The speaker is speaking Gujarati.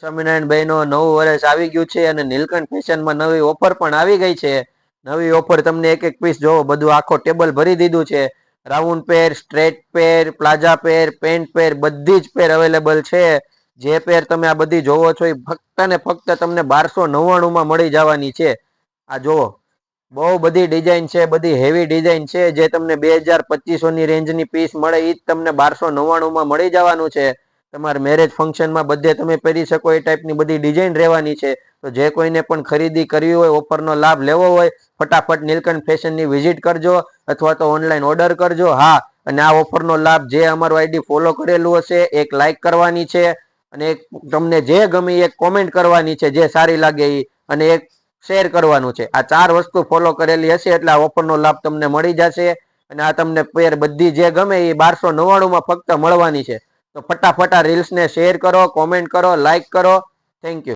સ્વામિનારાયણ ભાઈનો નવું વર્ષ આવી ગયું છે અને નીલકંઠ ફેશનમાં નવી ઓફર પણ આવી ગઈ છે. નવી ઓફર તમને એક એક પીસ જોવો બધું આખો ટેબલ ભરી દીધું છે. રાઉન્ડ પેર, સ્ટ્રેટ પેર, પ્લાઝા પેર, પેન્ટ પેર બધી જ પેર અવેલેબલ છે. જે પેર તમે આ બધી જોવો છો એ ફક્ત ને ફક્ત તમને 1299 માં મળી જવાની છે. આ જોવો બહુ બધી ડિઝાઇન છે, બધી હેવી ડિઝાઇન છે. જે તમને 2200 ની રેન્જની પીસ મળે એ જ તમને 1299 માં મળી જવાનું છે. તમારે મેરેજ ફંક્શનમાં બધે તમે પહેરી શકો એ ટાઈપની બધી ડિઝાઇન રહેવાની છે. તો જે કોઈને પણ ખરીદી કરવી હોય, ઓફરનો લાભ લેવો હોય, ફટાફટ નીલકંઠ ફેશનની વિઝિટ કરજો અથવા તો ઓનલાઈન ઓર્ડર કરજો. હા, અને આ ઓફરનો લાભ જે અમારું આઈડી ફોલો કરેલું હશે એક લાઈક કરવાની છે અને એક તમને જે ગમે એક કોમેન્ટ કરવાની છે જે સારી લાગે એ, અને એક શેર કરવાનું છે. આ 4 વસ્તુ ફોલો કરેલી હશે એટલે આ ઓફરનો લાભ તમને મળી જશે. અને આ તમને પેર બધી જે ગમે એ 1299 માં ફક્ત મળવાની છે. તો ફટાફટ આ રીલ્સને શેર કરો, કોમેન્ટ કરો, લાઈક કરો. Thank you.